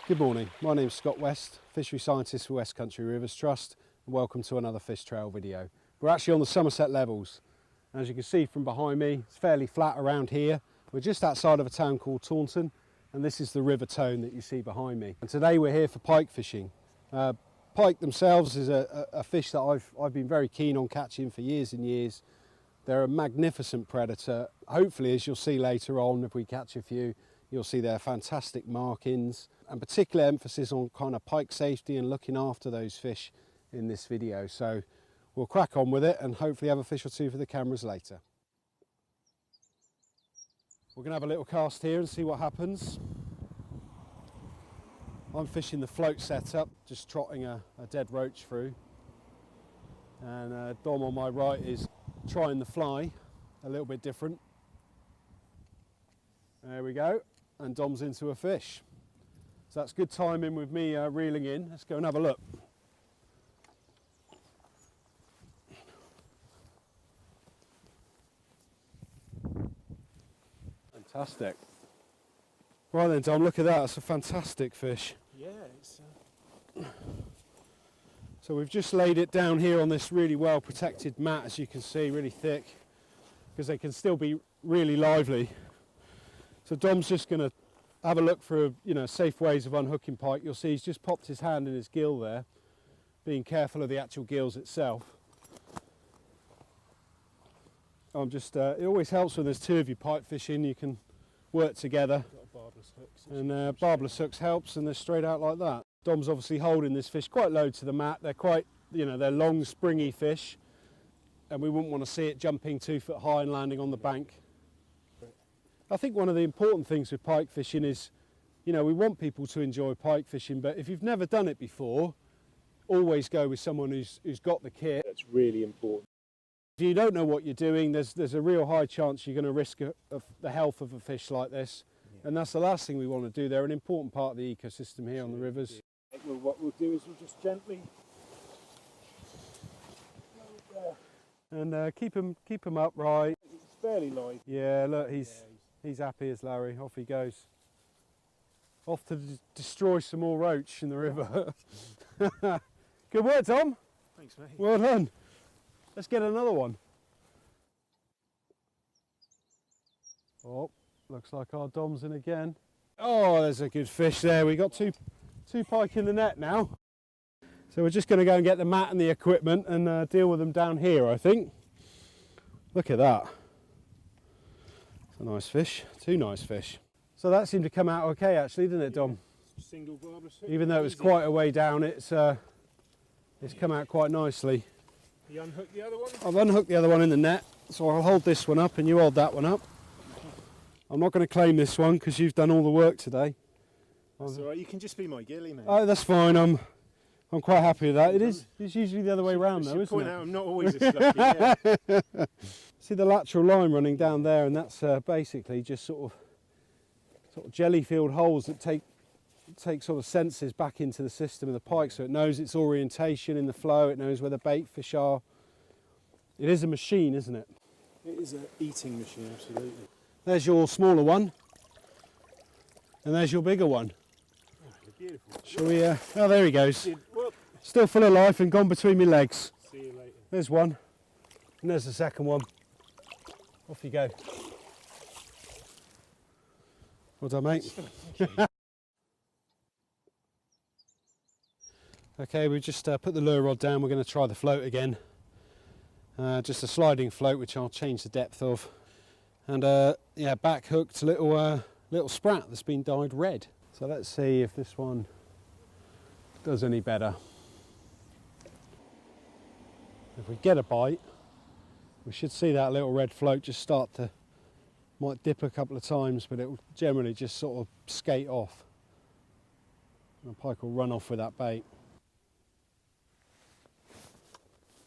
Good morning, my name's Scott West, fishery scientist for West Country Rivers Trust, and welcome to another Fish Trail video. We're actually on the Somerset levels. As you can see from behind me, it's fairly flat around here. We're just outside of a town called Taunton, and this is the River Tone that you see behind me. And today we're here for pike fishing. Pike themselves is a fish that I've been very keen on catching for years and years. They're a magnificent predator. Hopefully, as you'll see later on, if we catch a few, you'll see their fantastic markings, and particular emphasis on kind of pike safety and looking after those fish in this video. So we'll crack on with it and hopefully have a fish or two for the cameras later. We're going to have a little cast here and see what happens. I'm fishing the float setup, just trotting a dead roach through. And Dom on my right is trying the fly, a little bit different. There we go, and Dom's into a fish. So that's good timing with me reeling in. Let's go and have a look. Fantastic. Right then, Dom, look at that. That's a fantastic fish. Yeah, it's... So we've just laid it down here on this really well protected mat, as you can see, really thick, because they can still be really lively. So Dom's just going to have a look for safe ways of unhooking pike. You'll see he's just popped his hand in his gill there, being careful of the actual gills itself. It always helps when there's two of you pike fishing, you can work together. Barbless hooks, and barbless hooks helps, and they're straight out like that. Dom's obviously holding this fish quite low to the mat. They're quite, they're long, springy fish, and we wouldn't want to see it jumping 2 foot high and landing on the bank. I think one of the important things with pike fishing is, we want people to enjoy pike fishing, but if you've never done it before, always go with someone who's got the kit. That's really important. If you don't know what you're doing, there's a real high chance you're going to risk the health of a fish like this. And that's the last thing we want to do. They're an important part of the ecosystem here on the rivers. Well, what we'll do is we'll just gently... And keep him upright. It's fairly light. Yeah, look, he's happy as Larry. Off he goes. Off to destroy some more roach in the river. Good work, Tom. Thanks, mate. Well done. Let's get another one. Oh, looks like our Dom's in again. Oh, there's a good fish there. We got two pike in the net now. So we're just going to go and get the mat and the equipment and deal with them down here, I think. Look at that. It's a nice fish. Two nice fish. So that seemed to come out okay, actually, didn't it, Dom? Single barbless hook. Even though it was quite a way down, it's come out quite nicely. You unhook the other one? I've unhooked the other one in the net, so I'll hold this one up and you hold that one up. I'm not going to claim this one because you've done all the work today. That's all right. You can just be my gilly, mate. Oh, that's fine. I'm quite happy with that. It's usually the other way round, though, isn't it? Out, I'm not always this lucky. Yeah. See the lateral line running down there, and that's basically just sort of jelly-filled holes that take sort of senses back into the system of the pike, so it knows its orientation in the flow. It knows where the bait fish are. It is a machine, isn't it? It is an eating machine, absolutely. There's your smaller one, and there's your bigger one. Oh, you're beautiful. Shall we? Oh, there he goes. Well, Still full of life and gone between my legs. see you later. There's one, and there's the second one. Off you go. Well done, mate. Okay, we've just put the lure rod down. We're going to try the float again. Just a sliding float, which I'll change the depth of. And yeah, back hooked little sprat that's been dyed red. So let's see if this one does any better. If we get a bite, we should see that little red float just start to, might dip a couple of times, but it will generally just sort of skate off. And the pike will run off with that bait.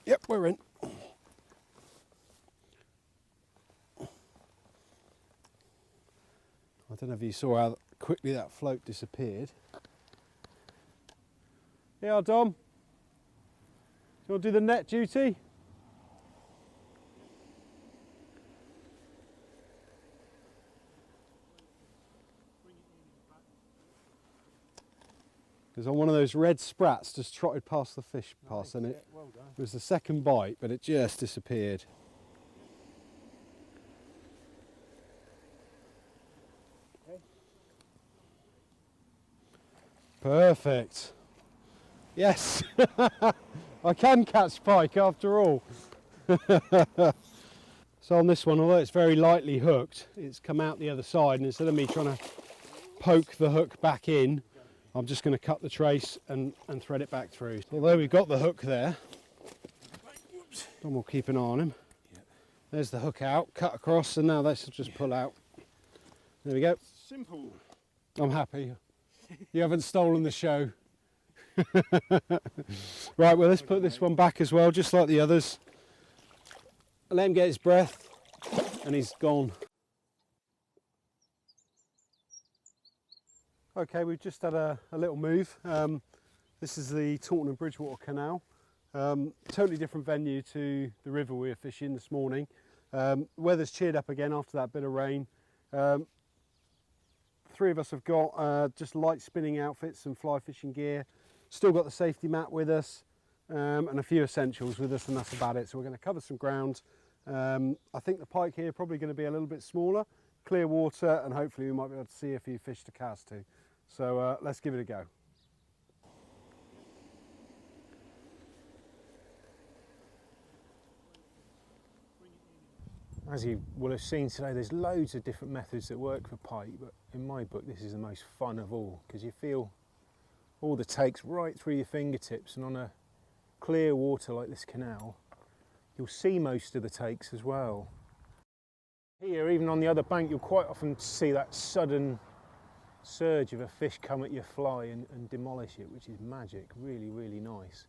Yep, we're in. I don't know if you saw how quickly that float disappeared. Yeah, Dom. Do you want to do the net duty? Because on one of those red sprats just trotted past the fish pass, and it Well done. was the second bite, but it just disappeared. Okay. Perfect. Yes, I can catch pike after all. So on this one, although it's very lightly hooked, it's come out the other side, and instead of me trying to poke the hook back in, I'm just going to cut the trace and thread it back through. Although we've got the hook there, and we'll keep an eye on him. There's the hook out, cut across, and now this will just pull out. There we go. Simple. I'm happy. You haven't stolen the show. Right, well, let's put this one back as well, just like the others. Let him get his breath, and he's gone. Okay, we've just had a little move. This is the Taunton and Bridgewater Canal. Totally different venue to the river we were fishing this morning. Weather's cheered up again after that bit of rain. Three of us have got just light spinning outfits and fly fishing gear. Still got the safety mat with us, and a few essentials with us, and that's about it. So we're going to cover some ground. I think the pike here are probably going to be a little bit smaller, clear water, and hopefully we might be able to see a few fish to cast to. So let's give it a go. As you will have seen today, there's loads of different methods that work for pike, but in my book this is the most fun of all, because you feel all the takes right through your fingertips, and on a clear water like this canal you'll see most of the takes as well. Here, even on the other bank, you'll quite often see that sudden surge of a fish come at your fly and demolish it, which is magic. Really, really nice.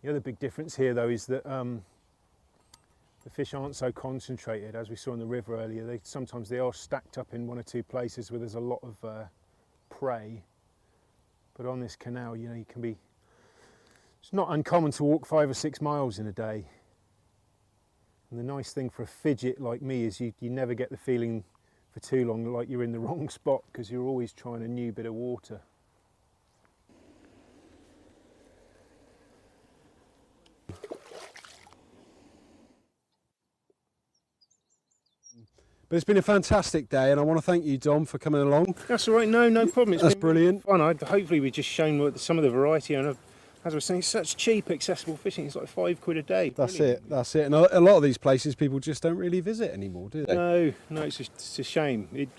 The other big difference here though is that the fish aren't so concentrated as we saw in the river earlier. Sometimes they are stacked up in one or two places where there's a lot of prey. But on this canal, you know, it's not uncommon to walk 5 or 6 miles in a day. And the nice thing for a fidget like me is you never get the feeling for too long like you're in the wrong spot, because you're always trying a new bit of water. But it's been a fantastic day, and I want to thank you, Dom, for coming along. That's all right, no problem. It's That's been brilliant. fun. Hopefully we've just shown some of the variety, and as I was saying, it's such cheap, accessible fishing. It's like £5 a day. That's Brilliant. it, that's it. And a lot of these places people just don't really visit anymore, do they? No, it's a shame. It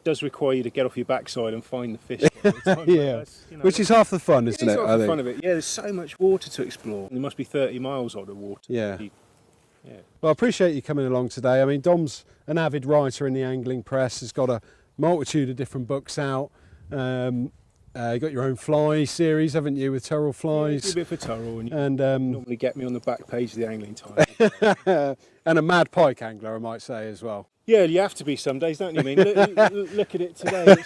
does require you to get off your backside and find the fish. All the time, Yeah, which is half the fun, isn't it? It is half the fun of it. Yeah, there's so much water to explore. There must be 30 miles odd of water. Yeah. Yeah. Well, I appreciate you coming along today. I mean, Dom's an avid writer in the angling press. He's got a multitude of different books out. You got your own fly series, haven't you, with Turrell flies? Yeah, a bit for Turrell, and you And normally get me on the back page of the Angling Times. and a mad pike angler, I might say, as well. Yeah, you have to be some days, don't you? I mean, look at it today.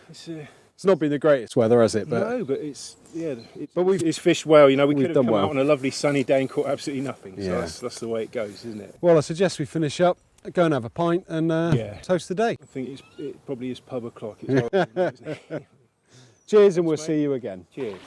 It's not been the greatest weather, has it? But no, but it's fished well. You know, we could have done come well. out on a lovely sunny day and caught absolutely nothing. So Yeah. that's the way it goes, isn't it? well, I suggest we finish up, go and have a pint, and toast the day. I think it probably is pub o'clock. It's horrible, isn't it? Cheers, and we'll mate. see you again. Cheers.